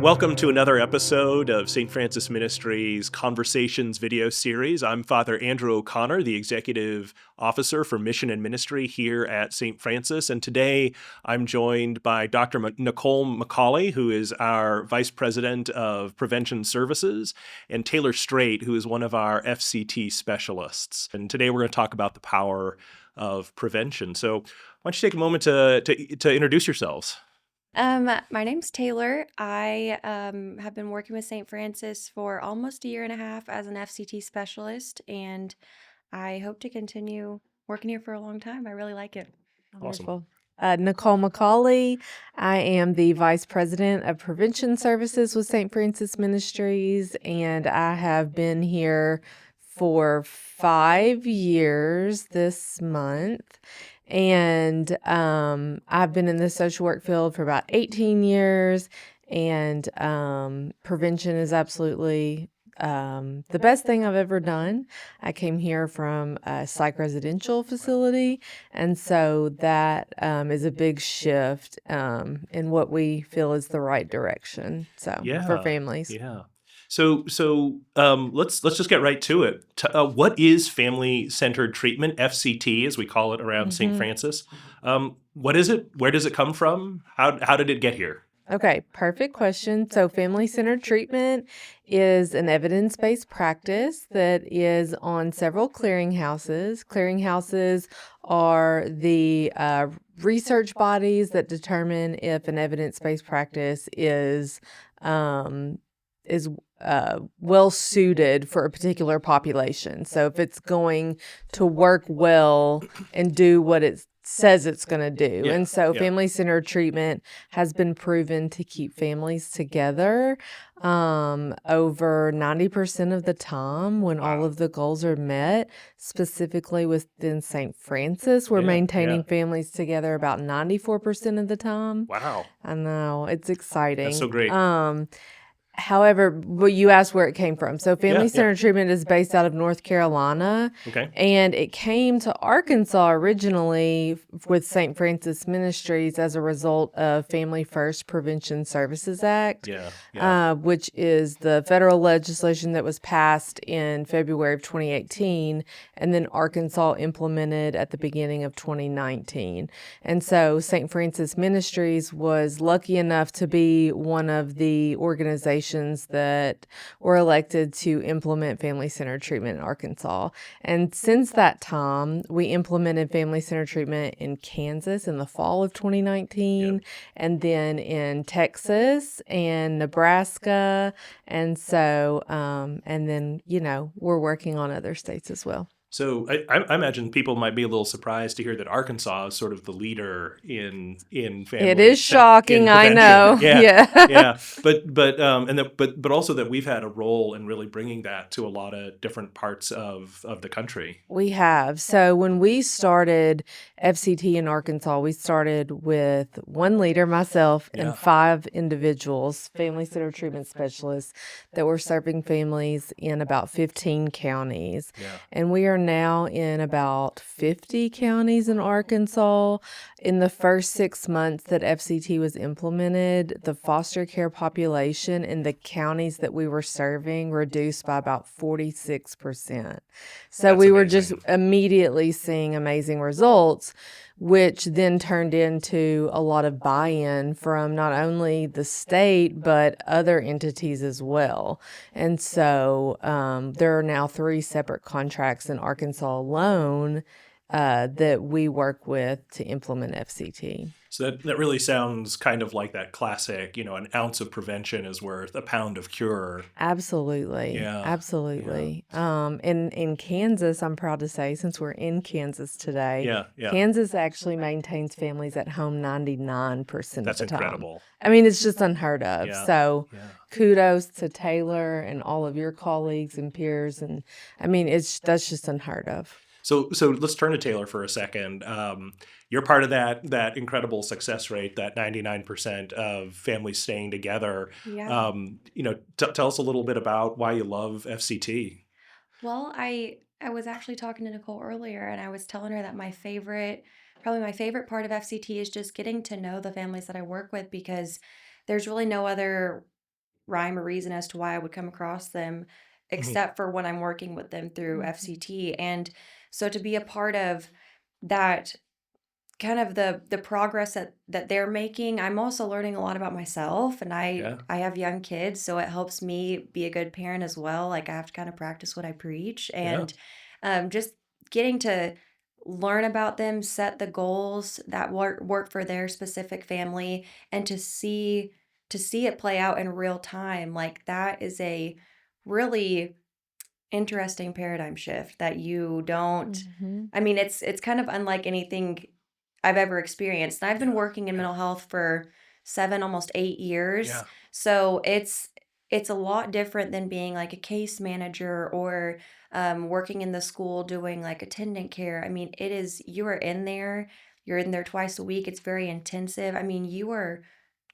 Welcome to another episode of St. Francis Ministries Conversations video series. I'm Father Andrew O'Connor, the Executive Officer for Mission and Ministry here at St. Francis. And today I'm joined by Dr. Nicole McCauley, who is our Vice President of Prevention Services, and Taylor Straight, who is one of our FCT specialists. And today we're going to talk about the power of prevention. So why don't you take a moment to introduce yourselves? My name's Taylor. I have been working with St. Francis for almost a year and a half as an FCT specialist, and I hope to continue working here for a long time. I really like it. Awesome. Wonderful. Nicole McCauley. I am the Vice President of Prevention Services with St. Francis Ministries, and I have been here for 5 years this month. And I've been in the social work field for about 18 years, and prevention is absolutely the best thing I've ever done. I came here from a psych residential facility, and so that is a big shift in what we feel is the right direction. So for families. Yeah. So let's just get right to it. What is family-centered treatment, FCT, as we call it around St. Francis? What is it? Where does it come from? How did it get here? Okay, perfect question. So, family-centered treatment is an evidence-based practice that is on several clearinghouses. Clearinghouses are the research bodies that determine if an evidence-based practice is well suited for a particular population. So, if it's going to work well and do what it says it's going to do. And so family-centered treatment has been proven to keep families together over 90% of the time when all of the goals are met. Specifically within St. Francis, we're maintaining families together about 94% of the time. Wow. I know, it's exciting. That's so great. However, you asked where it came from. So family-centered treatment is based out of North Carolina. Okay. And it came to Arkansas originally with St. Francis Ministries as a result of Family First Prevention Services Act, which is the federal legislation that was passed in February of 2018, and then Arkansas implemented at the beginning of 2019. And so St. Francis Ministries was lucky enough to be one of the organizations that were elected to implement family-centered treatment in Arkansas. And since that time, we implemented family-centered treatment in Kansas in the fall of 2019, and then in Texas and Nebraska. And so, and then, we're working on other states as well. So I imagine people might be a little surprised to hear that Arkansas is sort of the leader in family. It is shocking, I know. Yeah. But also that we've had a role in really bringing that to a lot of different parts of the country. We have. So when we started FCT in Arkansas, we started with one leader, myself, and 5 individuals, family-centered treatment specialists, that were serving families in about 15 counties. And we are now in about 50 counties in Arkansas. In the first 6 months that FCT was implemented, the foster care population in the counties that we were serving reduced by about 46%. So That's we were amazing. just immediately seeing amazing results, which then turned into a lot of buy-in from not only the state, but other entities as well. And so there are now 3 separate contracts in Arkansas alone that we work with to implement FCT. So that really sounds kind of like that classic, an ounce of prevention is worth a pound of cure. Absolutely. Yeah. Absolutely. In Kansas, I'm proud to say, since we're in Kansas today, Kansas actually maintains families at home 99% of the time. That's incredible. I mean, it's just unheard of. Yeah. So kudos to Taylor and all of your colleagues and peers. And I mean, that's just unheard of. So let's turn to Taylor for a second. You're part of that incredible success rate, that 99% of families staying together. Yeah. Tell us a little bit about why you love FCT. Well, I was actually talking to Nicole earlier, and I was telling her that probably my favorite part of FCT is just getting to know the families that I work with, because there's really no other rhyme or reason as to why I would come across them, except for when I'm working with them through FCT. And so to be a part of that, kind of the progress that they're making, I'm also learning a lot about myself, and Yeah. I have young kids, so it helps me be a good parent as well. Like, I have to kind of practice what I preach, Yeah. and just getting to learn about them, set the goals that work for their specific family, and to see it play out in real time. Like, that is a really interesting paradigm shift that you don't. Mhm. I mean, it's kind of unlike anything I've ever experienced. And I've been Yeah. working in Yeah. mental health for 7, almost 8 years. Yeah. So it's a lot different than being like a case manager or working in the school doing like attendant care. I mean, it is, you are in there, you're in there twice a week. It's very intensive. I mean, you are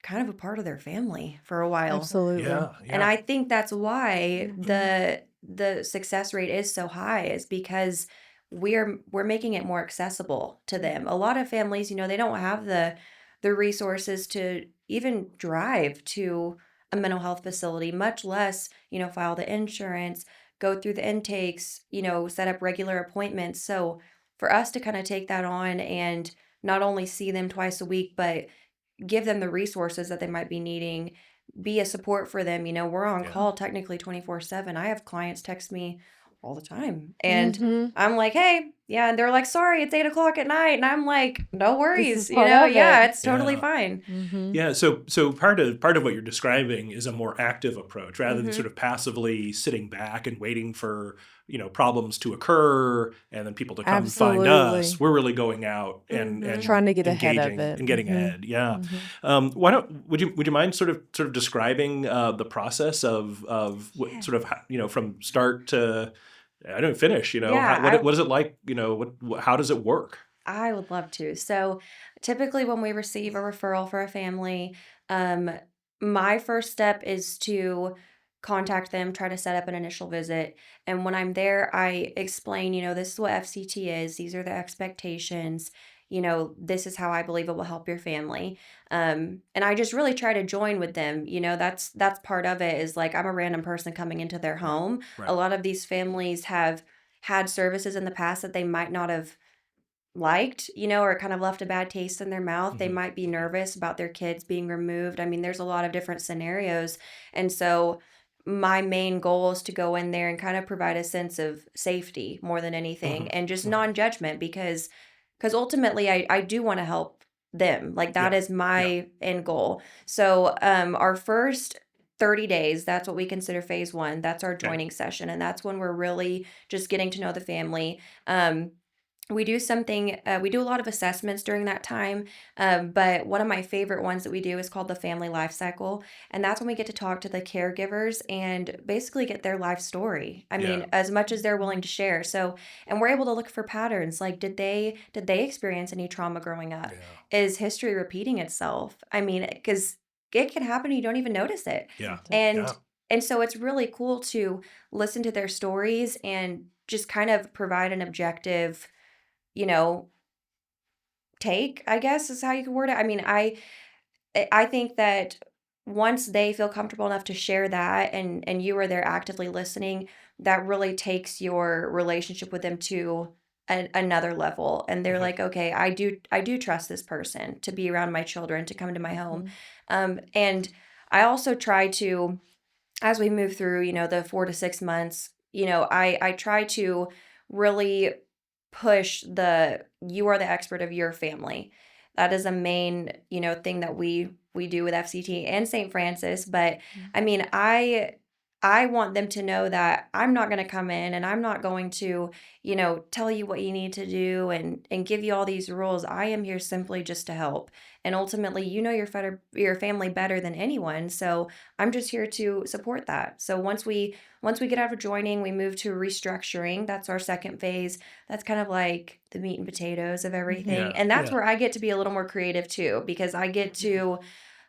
kind of a part of their family for a while. Absolutely. Yeah. And Yeah. I think that's why Mhm. the success rate is so high, is because we're making it more accessible to them. A lot of families, they don't have the resources to even drive to a mental health facility, much less, file the insurance, go through the intakes, set up regular appointments. So for us to kind of take that on and not only see them twice a week, but give them the resources that they might be needing, be a support for them. We're on Yeah. call technically 24/7. I have clients text me all the time. And Mhm. I'm like, hey, yeah. And they're like, sorry, it's 8 o'clock at night. And I'm like, no This is worries. part of it. Yeah, it's totally Yeah. fine. Mhm. Yeah, so part of what you're describing is a more active approach rather than Hmm. sort of passively sitting back and waiting for, problems to occur and then people to come find us. Absolutely. We're really going out Hmm. and Trying to get ahead of engaging it. and getting Mhm. ahead. Yeah. Mhm. Why don't would you mind sort of describing the process of what Yeah. sort of from start to I don't finish. Yeah, What is it like? How does it work? I would love to. So, typically, when we receive a referral for a family, um, my first step is to contact them, try to set up an initial visit. And when I'm there, I explain, this is what FCT is, these are the expectations, this is how I believe it will help your family. And I just really try to join with them. That's part of it, is like I'm a random person coming into their Right. home. A Right. lot of these families have had services in the past that they might not have liked, or kind of left a bad taste in their mouth. They Hmm. might be nervous about their kids being removed. I mean, there's a lot of different scenarios. And so my main goal is to go in there and kind of provide a sense of safety more than anything, Hmm. and just Hmm. non-judgment, because ultimately I do want to help them. Like, that Yeah. is Yeah. my end goal. So our first 30 days, that's what we consider phase 1. That's our Okay. joining session, and that's when we're really just getting to know the family. We do a lot of assessments during that time. But one of my favorite ones that we do is called the family life cycle. And that's when we get to talk to the caregivers and basically get their life story. I Yeah. mean, as much as they're willing to share. So, and we're able to look for patterns. Like, did they experience any trauma growing up? Yeah. Is history repeating itself? I mean, because it can happen and you don't even notice it. Yeah. And Yeah. and so it's really cool to listen to their stories and just kind of provide an objective, you know, take, I guess is how you could word it. I mean, I think that once they feel comfortable enough to share that, and you are there actively listening, that really takes your relationship with them to another level. And they're Mhm. like, okay, I do trust this person to be around my children, to come to my home. Mhm. And I also try to, as we move through, the 4 to 6 months, I try to really push you are the expert of your family. That is a main, thing that we do with FCT and St. Francis. But Mhm. I mean, I want them to know that I'm not going to come in and I'm not going to, tell you what you need to do and give you all these rules. I am here simply just to help. And ultimately, your family better than anyone. So I'm just here to support that. So once we get out of joining, we move to restructuring. That's our second phase. That's kind of like the meat and potatoes of Mhm. everything. Yeah. And that's Yeah. where I get to be a little more creative too, because I get to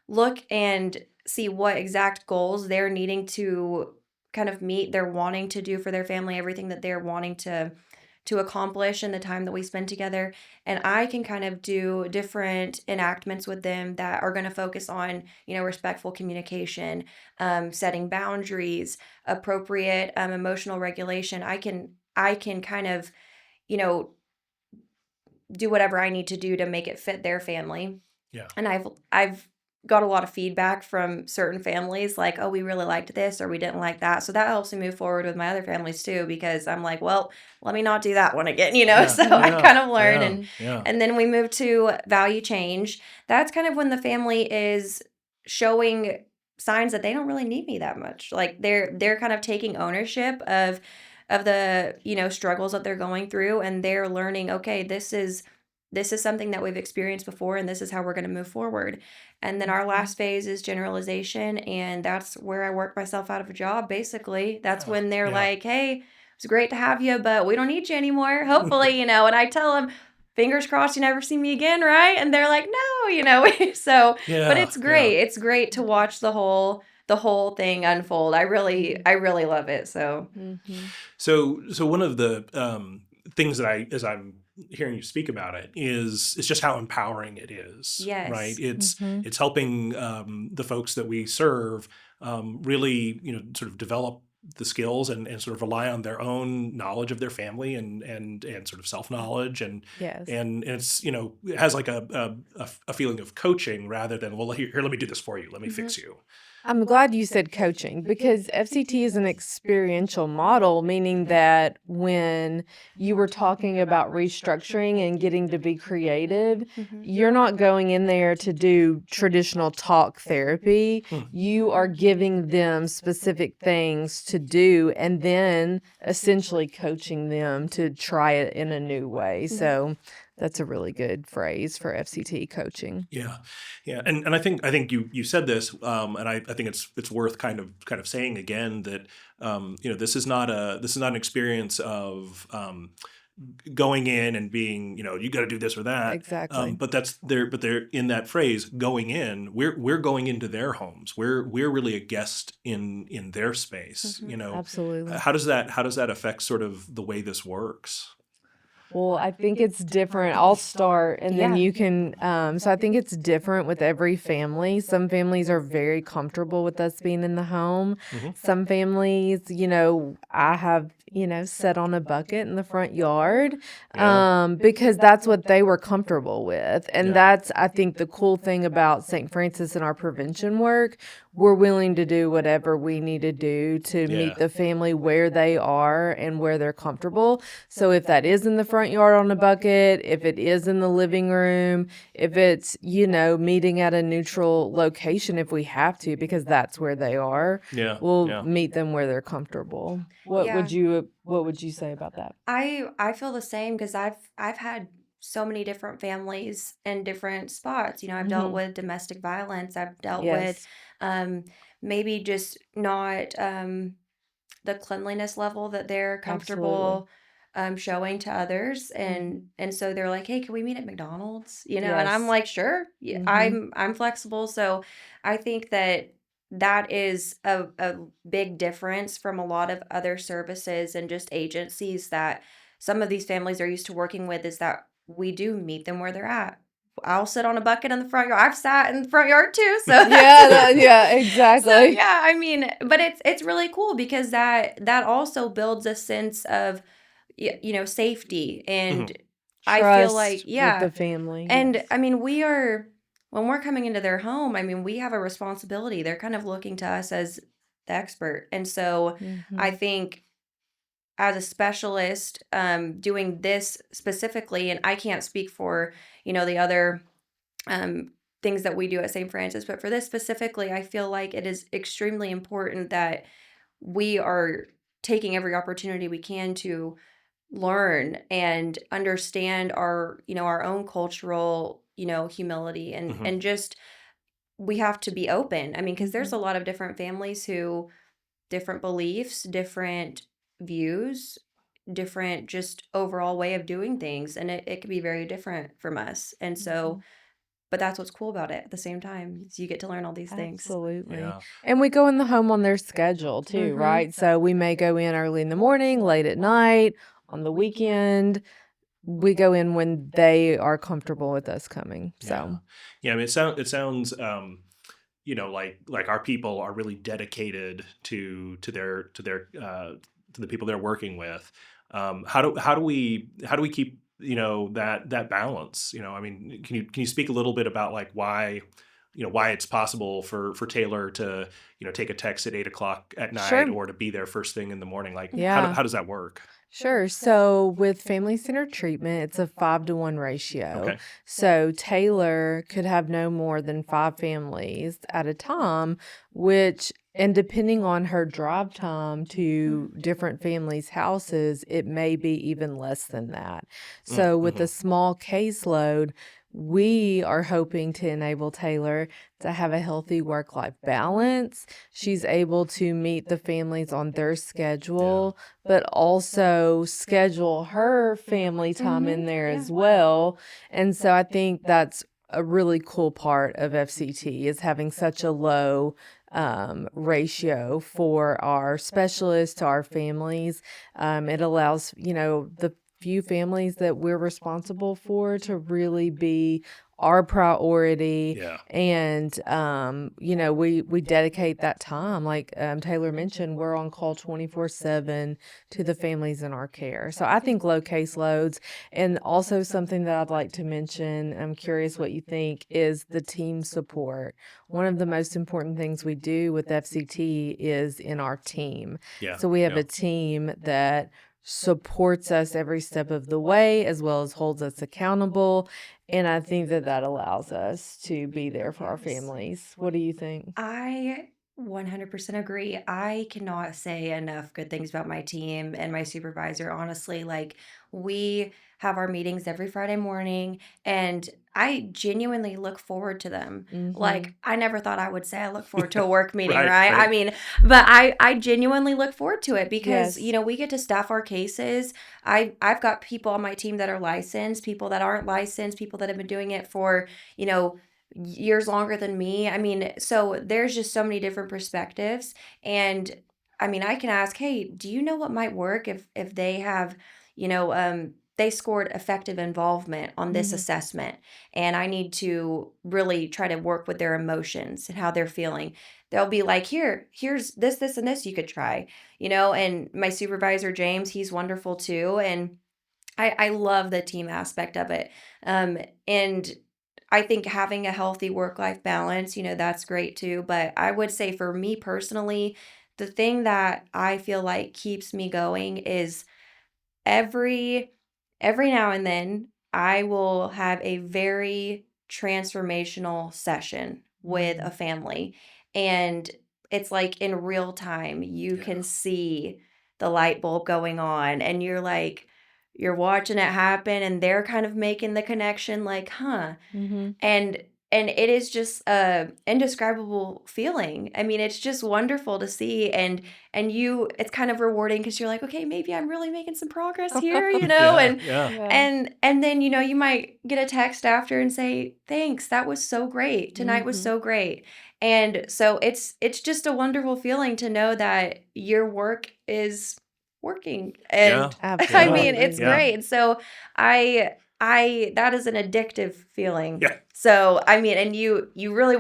look and see what exact goals they're needing to kind of meet, they're wanting to do for their family, everything that they're wanting to accomplish in the time that we spend together. And I can kind of do different enactments with them that are going to focus on, respectful communication, setting boundaries, appropriate emotional regulation. I can kind of, you know, do whatever I need to do to make it fit their family. Yeah. And I've got a lot of feedback from certain families like, oh, we really liked this or we didn't like that. So that helps me move forward with my other families too, because I'm like, well, let me not do that one again, So I kind of learn. And then we move to value change. That's kind of when the family is showing signs that they don't really need me that much. Like they're kind of taking ownership of the, struggles that they're going through, and they're learning, okay, this is something that we've experienced before, and this is how we're going to move forward. And then our last phase is generalization, and that's where I work myself out of a job, basically. That's when they're like, hey, it's great to have you, but we don't need you anymore, hopefully, and I tell them, fingers crossed you never see me again, right? And they're like, no, so, but it's great. It's great to watch the whole thing unfold. I really love it. So, so one of the things that as I'm hearing you speak about it is just how empowering it is. Yes. Right. It's helping the folks that we serve really, sort of develop the skills and sort of rely on their own knowledge of their family and sort of self-knowledge and it's it has like a feeling of coaching rather than, well, here let me do this for you, let me fix you. I'm glad you said coaching, because FCT is an experiential model, meaning that when you were talking about restructuring and getting to be creative, you're not going in there to do traditional talk therapy. You are giving them specific things to do and then essentially coaching them to try it in a new way. So that's a really good phrase for FCT, coaching. Yeah. And I think you said this, and I think it's worth kind of saying again that this is not an experience of going in and being, you got to do this or that. Exactly. But they're in that phrase, going in, we're going into their homes. We're really a guest in their space. Absolutely. How does that affect sort of the way this works? Well, I think it's different. I'll start and then you can. So I think it's different with every family. Some families are very comfortable with us being in the home. Some families, I have, set on a bucket in the front yard because that's what they were comfortable with. And that's, I think, the cool thing about St. Francis and our prevention work. We're willing to do whatever we need to do to meet the family where they are and where they're comfortable. So if that is in the front yard on a bucket, if it is in the living room, if it's, meeting at a neutral location if we have to, because that's where they are, we'll meet them where they're comfortable. What would you say about that? I feel the same, because I've had so many different families in different spots. I've dealt with domestic violence. I've dealt with maybe just not the cleanliness level that they're comfortable showing to others, and so they're like, hey, can we meet at McDonald's? And I'm like, sure, I'm flexible. So I think that is a big difference from a lot of other services and just agencies that some of these families are used to working with, is that we do meet them where they're at. I'll sit on a bucket in the front yard. I've sat in the front yard too. So exactly. So, I mean, but it's really cool, because that also builds a sense of, safety and I feel like, with the family. And I mean, when we're coming into their home, I mean, we have a responsibility. They're kind of looking to us as the expert. And so I think as a specialist, doing this specifically, and I can't speak for, the other things that we do at St. Francis, but for this specifically, I feel like it is extremely important that we are taking every opportunity we can to learn and understand our, our own cultural, humility and just, we have to be open. I mean, because there's a lot of different families who, different beliefs, different views, different just overall way of doing things, and it could be very different from us. And so but that's what's cool about it at the same time, is you get to learn all these things. Absolutely. And we go in the home on their schedule too, right? So we may go in early in the morning, late at night, on the weekend. We go in when they are comfortable with us coming. So, I mean, it sounds, like our people are really dedicated to the people they're working with. How do we keep that balance? I mean, can you speak a little bit about like why it's possible for Taylor to take a text at 8 o'clock at night sure. or to be there first thing in the morning? Like Yeah. how does that work? Sure. So with family-centered treatment, it's a 5-to-1 ratio. Okay. So Taylor could have no more than 5 families at a time, and depending on her drive time to different families' houses, it may be even less than that. So with a small caseload, we are hoping to enable Taylor to have a healthy work-life balance. She's able to meet the families on their schedule, but also schedule her family time in there as well. And so I think that's a really cool part of FCT is having such a low ratio for our specialists to our families. It allows, the few families that we're responsible for to really be our priority. Yeah. And, we dedicate that time. Like Taylor mentioned, we're on call 24/7 to the families in our care. So I think low caseloads, and also something that I'd like to mention, I'm curious what you think, is the team support. One of the most important things we do with FCT is in our team. Yeah. So we have a team that supports us every step of the way, as well as holds us accountable. And I think that allows us to be there for our families. What do you think? I 100% agree. I cannot say enough good things about my team and my supervisor. Honestly, like we have our meetings every Friday morning and I genuinely look forward to them. Like I never thought I would say I look forward to a work meeting, right? I mean, but I genuinely look forward to it because, Yes. we get to staff our cases. I've got people on my team that are licensed, people that aren't licensed, people that have been doing it for, years longer than me. I mean, so there's just so many different perspectives. And I mean, I can ask, hey, do you know what might work if they have, they scored effective involvement on this assessment, and I need to really try to work with their emotions and how they're feeling. They'll be like, here's this, and this you could try, and my supervisor, James, he's wonderful too. And I love the team aspect of it. And I think having a healthy work-life balance, that's great too. But I would say for me personally, the thing that I feel like keeps me going is every every now and then I will have a very transformational session with a family. And it's like in real time, you can see the light bulb going on and you're watching it happen and they're kind of making the connection like, huh, and it is just a indescribable feeling. I mean, it's just wonderful to see, and it's kind of rewarding because you're like, okay, maybe I'm really making some progress here, and then you might get a text after and say, thanks, that was so great. Tonight was so great. And so it's just a wonderful feeling to know that your work is working. And I mean, it's great. So I that is an addictive feeling. Yeah. So, I mean, and you really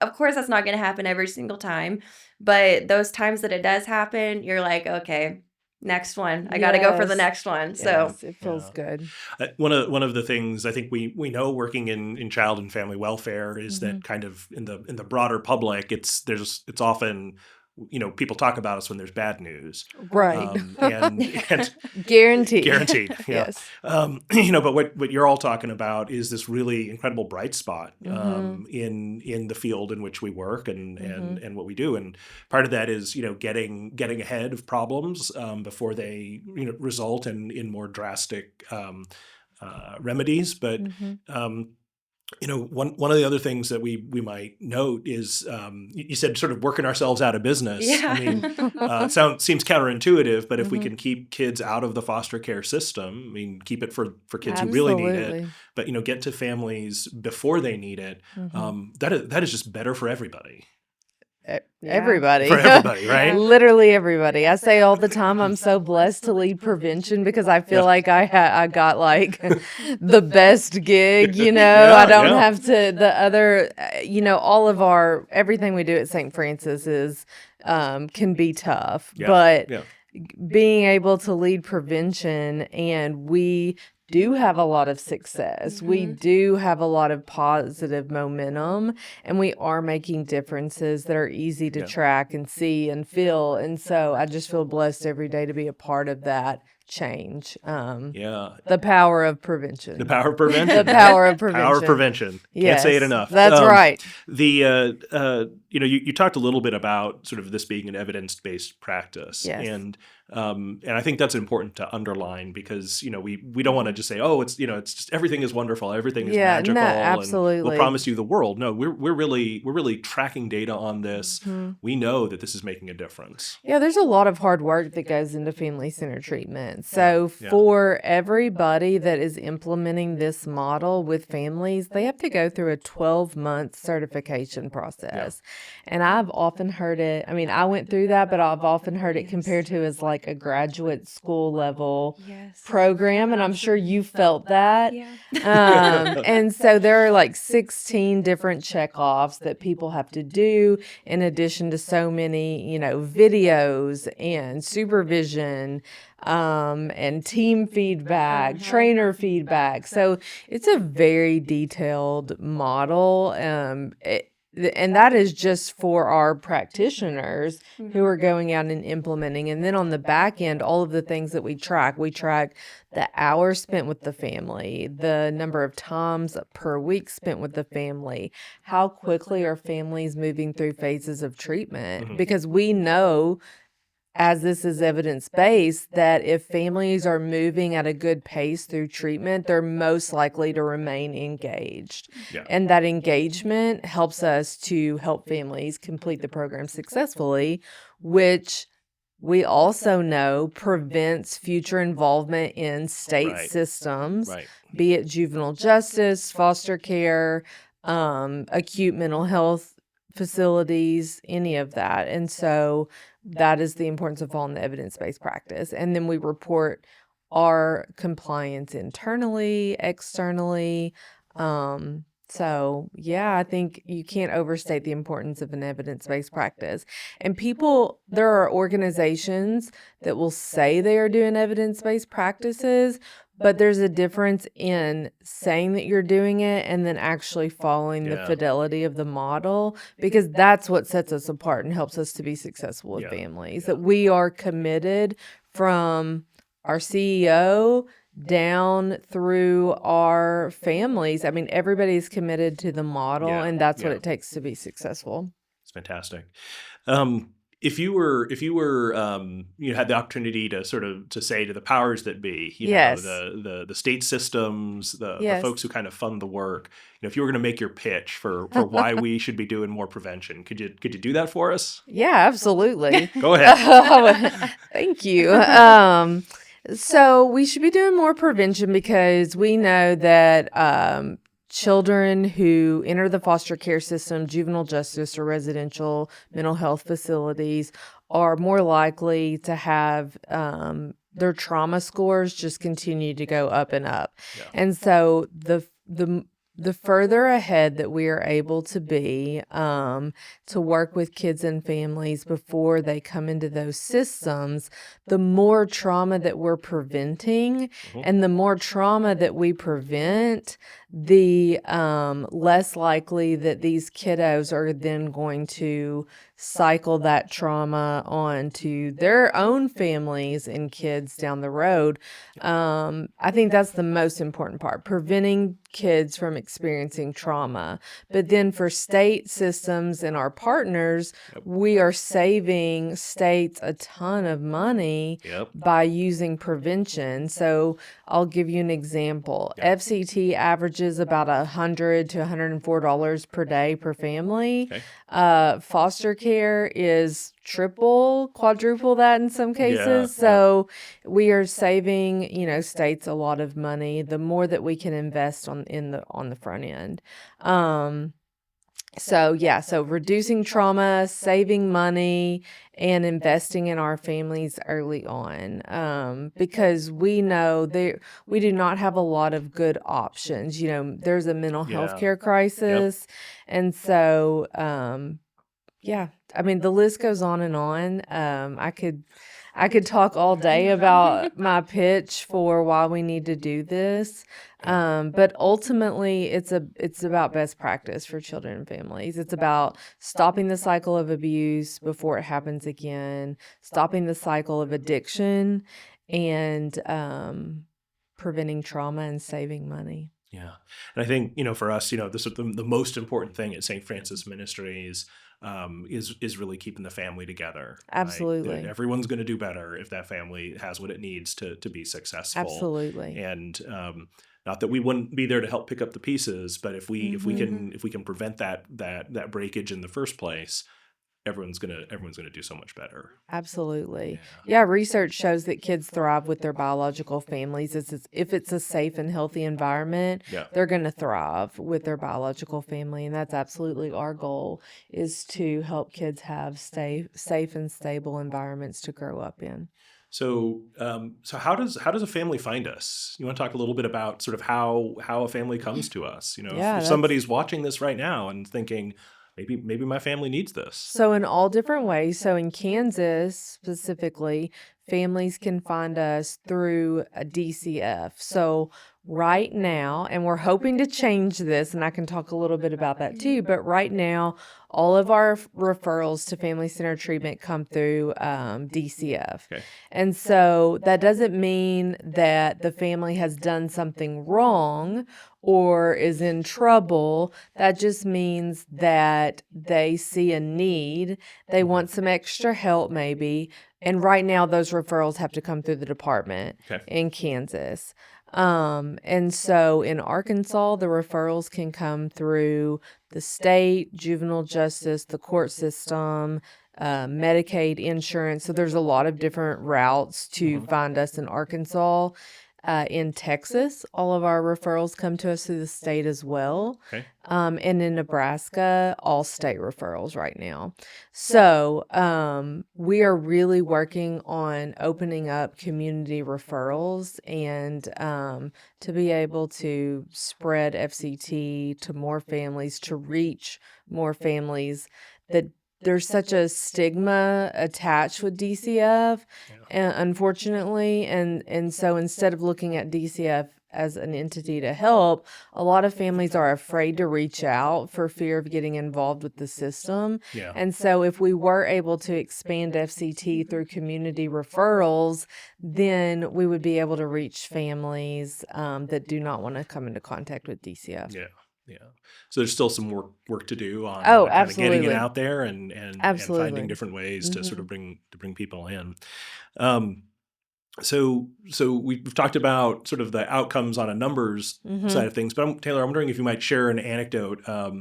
of course, that's not going to happen every single time, but those times that it does happen, you're like, okay, next one. I got to go for the next one. So it feels good. One of the things I think we know working in child and family welfare is that kind of in the broader public, it's often people talk about us when there's bad news, Right. and Guaranteed. Yeah. Yes. But what you're all talking about is this really incredible bright spot in the field in which we work and what we do, and part of that is getting ahead of problems before they result in more drastic remedies, but. One of the other things that we might note is you said sort of working ourselves out of business. Yeah. I mean, seems counterintuitive, but if we can keep kids out of the foster care system, I mean, keep it for kids who really need it, but get to families before they need it. That is just better for everybody. everybody. For everybody, right? Literally everybody. I say all the time, I'm so blessed to lead prevention because I feel like I got like the best gig, I don't have to, the other, all of everything we do at St. Francis is, can be tough, but being able to lead prevention, and we do have a lot of success. Mm-hmm. We do have a lot of positive momentum, and we are making differences that are easy to track and see and feel. And so I just feel blessed every day to be a part of that change. The power of prevention. The power of prevention. The power of prevention. Power of prevention. Yes, can't say it enough. That's right. You talked a little bit about sort of this being an evidence-based practice. Yes. And I think that's important to underline because, we don't want to just say, oh, it's just everything is wonderful, everything is magical, no, absolutely. and we'll promise you the world. No, we're really tracking data on this. Mm-hmm. We know that this is making a difference. Yeah, there's a lot of hard work that goes into family-centered treatment. So for everybody that is implementing this model with families, they have to go through a 12-month certification process. Yeah. And I've often heard it, I went through that, but I've often heard it compared to as like a graduate school level program, and I'm sure you felt that. And so there are like 16 different checkoffs that people have to do, in addition to so many, videos and supervision, and team feedback, trainer feedback. So it's a very detailed model. And that is just for our practitioners who are going out and implementing. And then on the back end, all of the things that we track the hours spent with the family, the number of times per week spent with the family, how quickly are families moving through phases of treatment, because we know, as this is evidence-based, that if families are moving at a good pace through treatment, they're most likely to remain engaged. Yeah. And that engagement helps us to help families complete the program successfully, which we also know prevents future involvement in state systems, be it juvenile justice, foster care, acute mental health facilities, any of that. And so that is the importance of following the evidence-based practice. And then we report our compliance internally, externally. I think you can't overstate the importance of an evidence-based practice. And there are organizations that will say they are doing evidence-based practices, but there's a difference in saying that you're doing it and then actually following the fidelity of the model, because that's what sets us apart and helps us to be successful with families. That we are committed from our CEO down through our families. Everybody's committed to the model, and that's what it takes to be successful. It's fantastic. If you had the opportunity to to say to the powers that be, the state systems, the folks who kind of fund the work, if you were going to make your pitch for why we should be doing more prevention, could you do that for us? Yeah, absolutely. Go ahead. Thank you. So we should be doing more prevention because we know that children who enter the foster care system, juvenile justice, or residential mental health facilities are more likely to have their trauma scores just continue to go up and up. Yeah. And so the further ahead that we are able to be to work with kids and families before they come into those systems, the more trauma that we're preventing, and the more trauma that we prevent, the less likely that these kiddos are then going to cycle that trauma on to their own families and kids down the road. I think that's the most important part, preventing kids from experiencing trauma. But then for state systems and our partners, we are saving states a ton of money by using prevention. So I'll give you an example. FCT averages about $100 to $104 per day per family. Foster care is triple, quadruple that in some cases. So we are saving, states a lot of money the more that we can invest on the front end. So reducing trauma, saving money, and investing in our families early on, because we know we do not have a lot of good options. There's a mental health care crisis, and so I mean, the list goes on and on. I could talk all day about my pitch for why we need to do this. But ultimately it's about best practice for children and families. It's about stopping the cycle of abuse before it happens again, stopping the cycle of addiction, and preventing trauma and saving money. Yeah. And I think, for us, this is the most important thing at St. Francis Ministries, is really keeping the family together. Absolutely. Right? Everyone's going to do better if that family has what it needs to be successful. Absolutely. And not that we wouldn't be there to help pick up the pieces, but if we can prevent that breakage in the first place, everyone's gonna do so much better. Absolutely. Yeah, research shows that kids thrive with their biological families. If it's a safe and healthy environment, they're going to thrive with their biological family. And that's absolutely our goal, is to help kids have safe and stable environments to grow up in. So, how does a family find us? You want to talk a little bit about sort of how a family comes to us? If somebody's watching this right now and thinking, maybe my family needs this. So in all different ways. So in Kansas specifically, families can find us through a DCF. So right now, and we're hoping to change this, and I can talk a little bit about that too, but right now, all of our referrals to family centered treatment come through DCF. Okay. And so that doesn't mean that the family has done something wrong or is in trouble. That just means that they see a need. They want some extra help maybe. And right now those referrals have to come through the department in Kansas. And so in Arkansas, the referrals can come through the state, juvenile justice, the court system, Medicaid, insurance. So there's a lot of different routes to find us in Arkansas. In Texas, all of our referrals come to us through the state as well. Okay. And in Nebraska, all state referrals right now. So we are really working on opening up community referrals and to be able to spread FCT to more families, to reach more families. That there's such a stigma attached with DCF, unfortunately. And so instead of looking at DCF as an entity to help, a lot of families are afraid to reach out for fear of getting involved with the system. Yeah. And so if we were able to expand FCT through community referrals, then we would be able to reach families that do not want to come into contact with DCF. Yeah. Yeah. So there's still some work to do on kind of getting it out there and finding different ways to sort of bring people in. So we've talked about sort of the outcomes on a numbers side of things, but Taylor, I'm wondering if you might share an anecdote of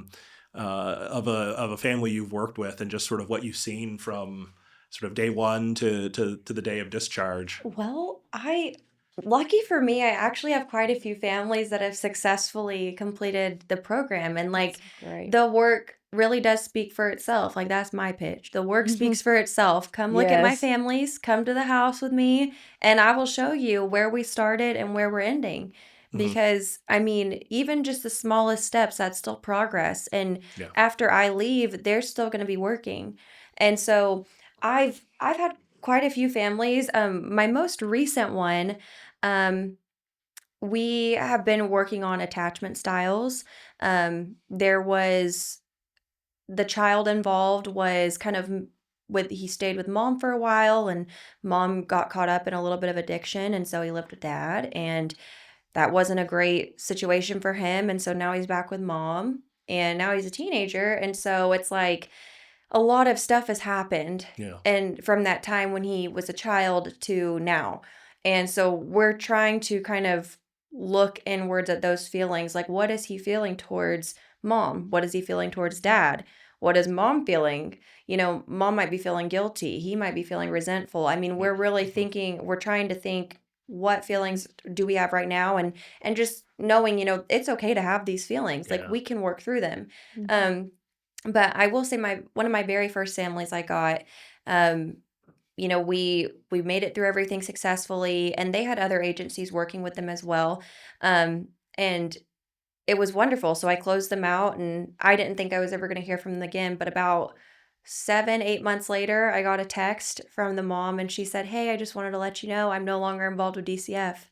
a family you've worked with and just sort of what you've seen from sort of day one to the day of discharge. Well, lucky for me, I actually have quite a few families that have successfully completed the program, and the work really does speak for itself. Like, that's my pitch. The work speaks for itself. Come look at my families, come to the house with me, and I will show you where we started and where we're ending. Because I mean, even just the smallest steps, that's still progress. And after I leave, they're still going to be working. And so I've had quite a few families. My most recent one, we have been working on attachment styles. There was the child involved was kind of he stayed with mom for a while, and mom got caught up in a little bit of addiction, and so he lived with dad, and that wasn't a great situation for him. And so now he's back with mom, and now he's a teenager. And so it's like a lot of stuff has happened. And from that time when he was a child to now. And so we're trying to kind of look inwards at those feelings. Like, what is he feeling towards mom? What is he feeling towards dad? What is mom feeling? Mom might be feeling guilty. He might be feeling resentful. I mean, we're really we're trying to think, what feelings do we have right now? And just knowing, it's okay to have these feelings. Like, we can work through them. But I will say one of my very first families I got, um, we made it through everything successfully, and they had other agencies working with them as well. And it was wonderful. So I closed them out, and I didn't think I was ever going to hear from them again. But about 7, 8 months later, I got a text from the mom, and she said, "Hey, I just wanted to let you know I'm no longer involved with DCF."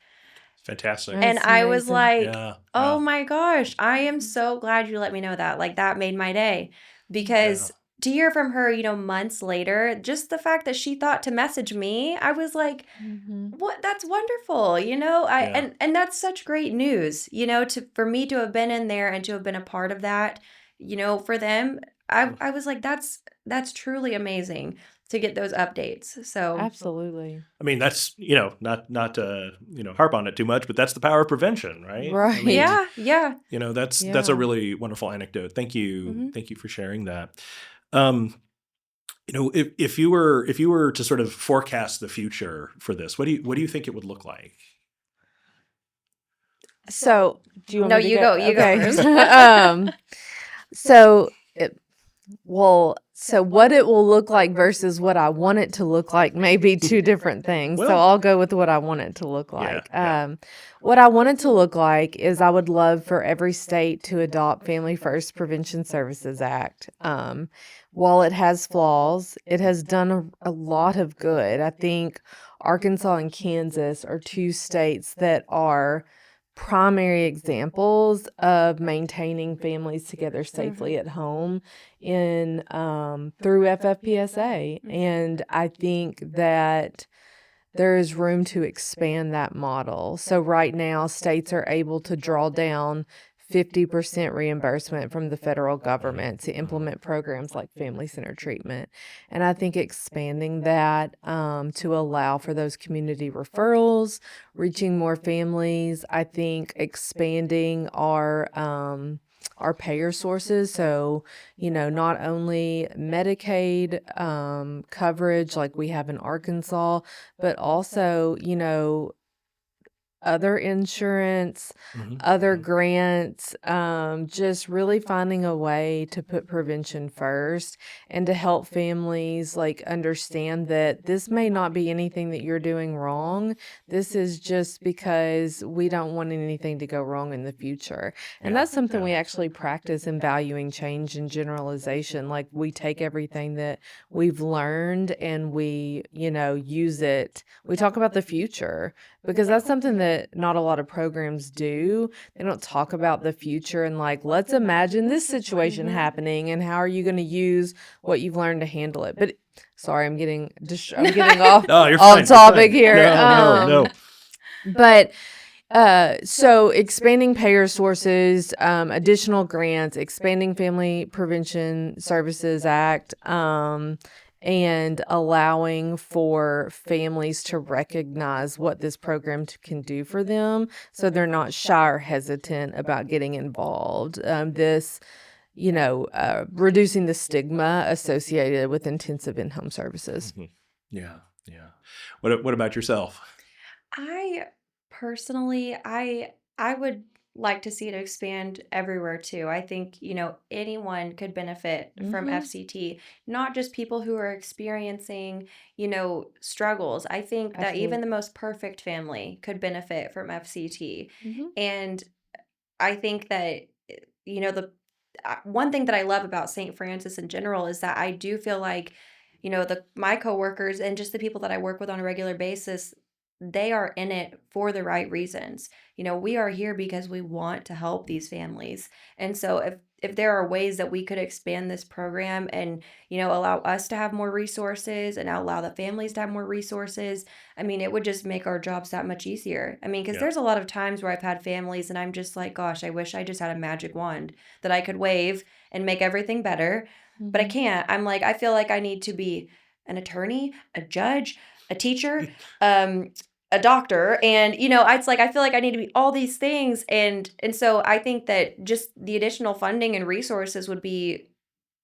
Fantastic. And That's I was amazing. like, Yeah. "Oh Wow. my gosh, I am so glad you let me know that." Like, that made my day, Yeah. because to hear from her, months later, just the fact that she thought to message me, I was like, Hmm. "What? That's wonderful." I Yeah. and that's such great news, to for me to have been in there and to have been a part of that, for them. I was like, that's truly amazing to get those updates. So, Absolutely. I mean, that's, not to, harp on it too much, but that's the power of prevention, right? I Right. mean, yeah, yeah. that's a Yeah. really wonderful anecdote. Thank you. Mhm. Thank you for sharing that. Um, if you were to sort of forecast the future for this, what do you think it would look like? So, do you want No, me to you go? go. You go Okay. first. So, so what it will look like versus what I want it to look like may be two different things. So Well, I'll go with what I want it to look yeah, like. yeah. What I want it to look like is I would love for every state to adopt Family First Prevention Services Act. While it has flaws, it has done a lot of good. I think Arkansas and Kansas are two states that are primary examples of maintaining families together Mhm. safely at home in through FFPSA. Mhm. And I think that there is room to expand that model. So right now, states are able to draw down 50% reimbursement from the federal government to implement programs like family centered treatment. And I think expanding that to allow for those community referrals, reaching more families. I think expanding our payer sources. So, not only Medicaid coverage like we have in Arkansas, but also, other insurance, Mhm, other mhm. grants, just really finding a way to put prevention first and to help families like understand that this may not be anything that you're doing wrong. This is just because we don't want anything to go wrong in the future. And Yeah, that's something yeah, we actually practice in valuing change and generalization. Like we take everything that we've learned and we, use it. We talk about the future because that's something that not a lot of programs do. They don't talk about the future and like, let's imagine this situation Mhm. happening and how are you going to use what you've learned to handle it. But sorry, I'm getting off No, you're off fine. You're topic fine. here. No, no, no. But so expanding payer sources, additional grants, expanding Family Prevention Services Act, and allowing for families to recognize what this program can do for them so they're not shy or hesitant about getting involved. Reducing the stigma associated with intensive in-home services. Mhm. Yeah, yeah. What about yourself? I personally, I would like to see it expand everywhere too. I think, anyone could benefit from Mm-hmm. FCT, not just people who are experiencing, struggles. I think that even the Absolutely. most perfect family could benefit from FCT. Mm-hmm. And I think that, the one thing that I love about St. Francis in general is that I do feel like, my coworkers and just the people that I work with on a regular basis, they are in it for the right reasons. We are here because we want to help these families. And so if there are ways that we could expand this program and, allow us to have more resources and allow the families to have more resources, I mean, it would just make our jobs that much easier. I mean, because Yeah, there's a lot of times where I've had families and I'm just like, gosh, I wish I just had a magic wand that I could wave and make everything better. But I Mm-hmm. can't. I'm like, I feel like I need to be an attorney, a judge, a teacher, um, a doctor. And, it's like I feel like I need to be all these things. And so I think that just the additional funding and resources would be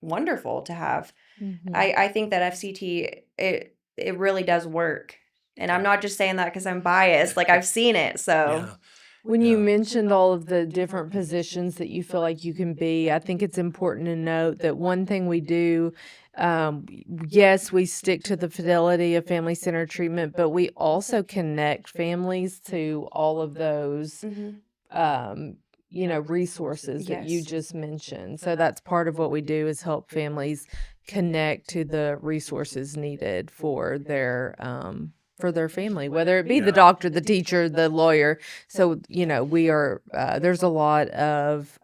wonderful to have. Mm-hmm. I think that FCT it really does work. And I'm yeah, not just saying that because I'm biased. Like I've seen it. So yeah. When you mentioned all of the different positions that you feel like you can be, I think it's important to note that one thing we do, yes, we stick to the fidelity of family-centered treatment, but we also connect families to all of those, um, resources that you Yes. just mentioned. So that's part of what we do is help families connect to the resources needed for their family, whether it be the doctor, the teacher, the lawyer. So, we are, there's a lot of,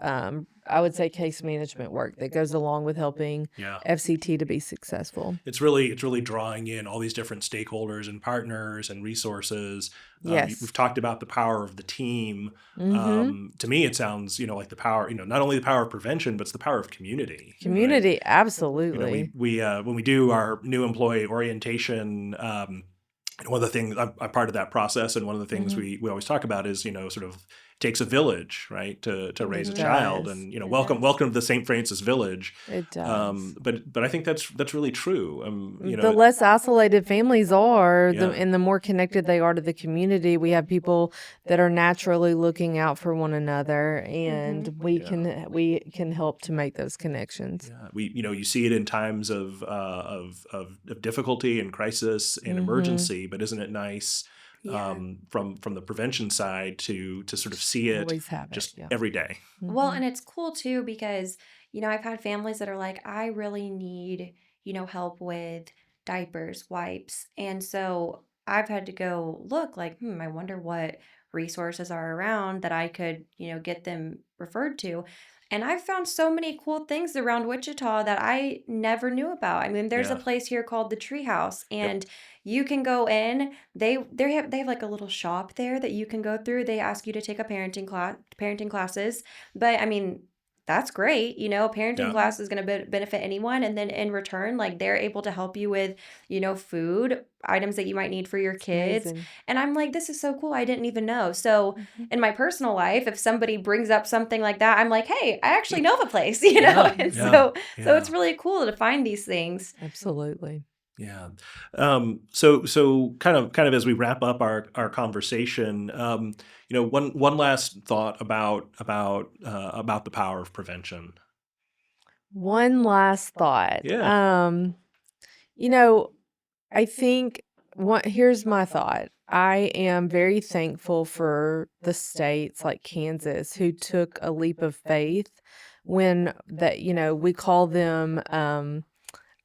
I would say, case management work that goes along with helping FCT to be successful. It's really drawing in all these different stakeholders and partners and resources. Yes. We've talked about the power of the team. Mm-hmm. To me, it sounds, like the power, not only the power of prevention, but it's the power of community. Community, right? absolutely. We when we do our new employee orientation, one of the things I'm part of that process, and one of the things we always talk about is sort of takes a village, right, to raise a child, does. and welcome to the St. Francis Village. It does. But I think that's really true. The less isolated families are, Yeah. and the more connected they are to the community. We have people that are naturally looking out for one another, and we can help to make those connections. Yeah, you see it in times of difficulty and crisis and emergency, but isn't it nice from the prevention side to sort of see it Always have it, just yeah. every day? Well, and it's cool too because, I've had families that are like, I really need, help with diapers, wipes. And so I've had to go look like, I wonder what resources are around that I could, get them referred to. And I've found so many cool things around Wichita that I never knew about. I mean, there's a Yeah. place here called the Treehouse, Yep. and you can go in. They have like a little shop there that you can go through. They ask you to take a parenting classes, but I mean, that's great. Parenting Yeah. class is going to benefit anyone. And then in return, like they're able to help you with, food items that you might need for your kids. Amazing. And I'm like, this is so cool. I didn't even know. So in my personal life, if somebody brings up something like that, I'm like, hey, I actually know of a place, Yeah, And yeah, so yeah. it's really cool to find these things. Absolutely. Yeah. So kind of as we wrap up our conversation, one last thought about the power of prevention. One last thought. Yeah. I think here's my thought. I am very thankful for the states like Kansas who took a leap of faith when we call them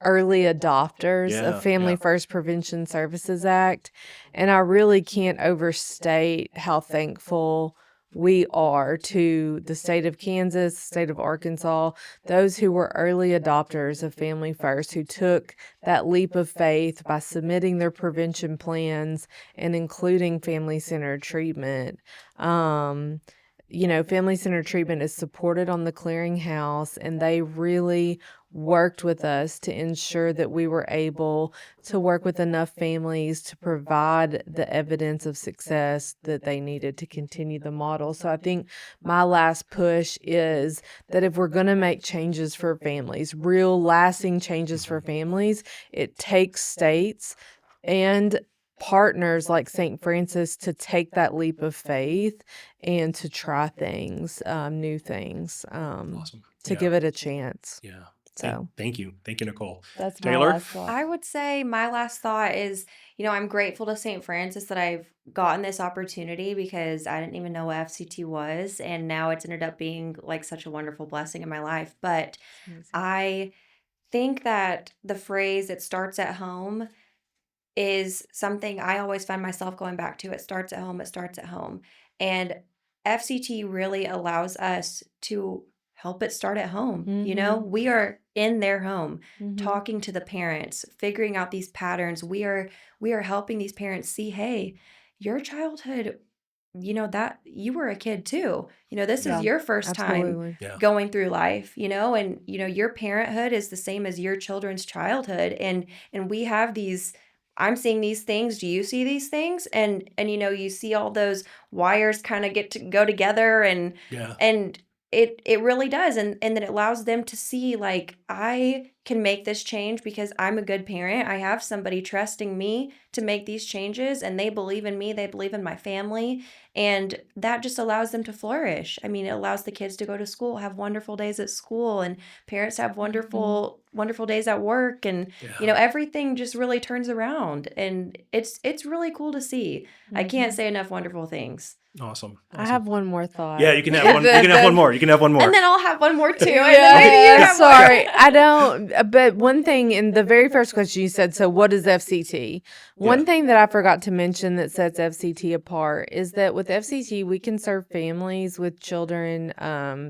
early adopters Yeah, of Family yeah. First Prevention Services Act. And I really can't overstate how thankful we are to the state of Kansas, state of Arkansas, those who were early adopters of Family First, who took that leap of faith by submitting their prevention plans and including family-centered treatment. Family-centered treatment is supported on the clearinghouse, and they really worked with us to ensure that we were able to work with enough families to provide the evidence of success that they needed to continue the model. So I think my last push is that if we're going to make changes for families, real lasting changes for families, it takes states and partners like St. Francis to take that leap of faith and to try things, new things, Awesome. to Yeah. give it a chance. Yeah. So Thank you, Nicole. that's Taylor? my last thought. I would say my last thought is, I'm grateful to St. Francis that I've gotten this opportunity because I didn't even know what FCT was. And now it's ended up being like such a wonderful blessing in my life. But Amazing. I think that the phrase, it starts at home, is something I always find myself going back to. It starts at home. It starts at home. And FCT really allows us to help it start at home. We are in their home, talking to the parents, figuring out these patterns. We are helping these parents see, hey, your childhood, that you were a kid too. This Yeah, is your first time absolutely. Yeah. going through life, and your parenthood is the same as your children's childhood. And we have these, I'm seeing these things. Do you see these things? And you see all those wires kind of get to go together, and Yeah. and it really does. And then it allows them to see, like, I can make this change because I'm a good parent. I have somebody trusting me to make these changes, and they believe in me, they believe in my family, and that just allows them to flourish. I mean, it allows the kids to go to school, have wonderful days at school, and parents have wonderful days at work, and everything just really turns around, and it's really cool to see. I can't say enough wonderful things. Awesome. I have one more thought. Yeah, you can have one. You can have one more. You can have one more. And then I'll have one more too. And Yeah, then maybe you have sorry, I don't. But one thing in the very first question you said, so what is FCT? One thing that I forgot to mention that sets FCT apart is that with FCT we can serve families with children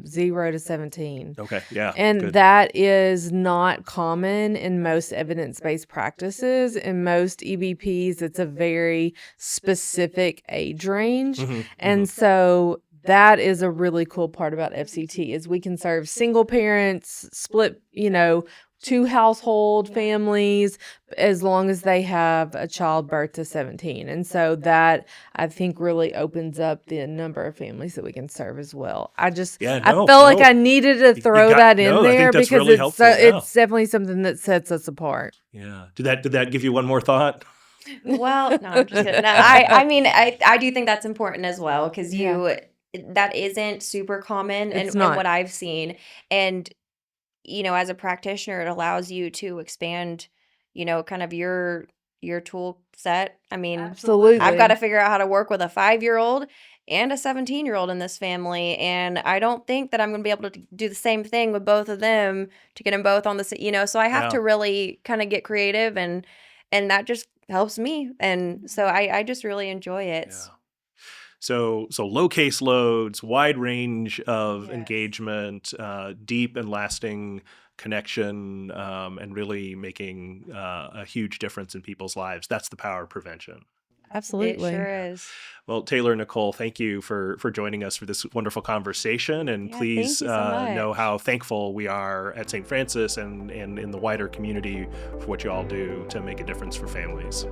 0 to 17. Okay, yeah. And good. that is not common in most evidence-based practices. In most EBPs, it's a very specific age range. And so that is a really cool part about FCT is we can serve single parents, split, 2 household families, as long as they have a child birth to 17. And so that, I think, really opens up the number of families that we can serve as well. I felt like I needed to throw that in there because really it's definitely something that sets us apart. Yeah. Did that give you one more thought? Well, no, I'm just kidding. No, I mean, I do think that's important as well because that isn't super common in what I've seen. And, as a practitioner, it allows you to expand, kind of your tool set. I mean, absolutely. I've got to figure out how to work with a 5-year-old and a 17-year-old in this family. And I don't think that I'm going to be able to do the same thing with both of them to get them both on the, so I have to really kind of get creative and that just helps me. And so I just really enjoy it. Yeah. So low case loads, wide range of engagement, deep and lasting connection, and really making a huge difference in people's lives. That's the power of prevention. Absolutely. It sure is. Well, Taylor and Nicole, thank you for joining us for this wonderful conversation. And please know how thankful we are at St. Francis and in the wider community for what you all do to make a difference for families.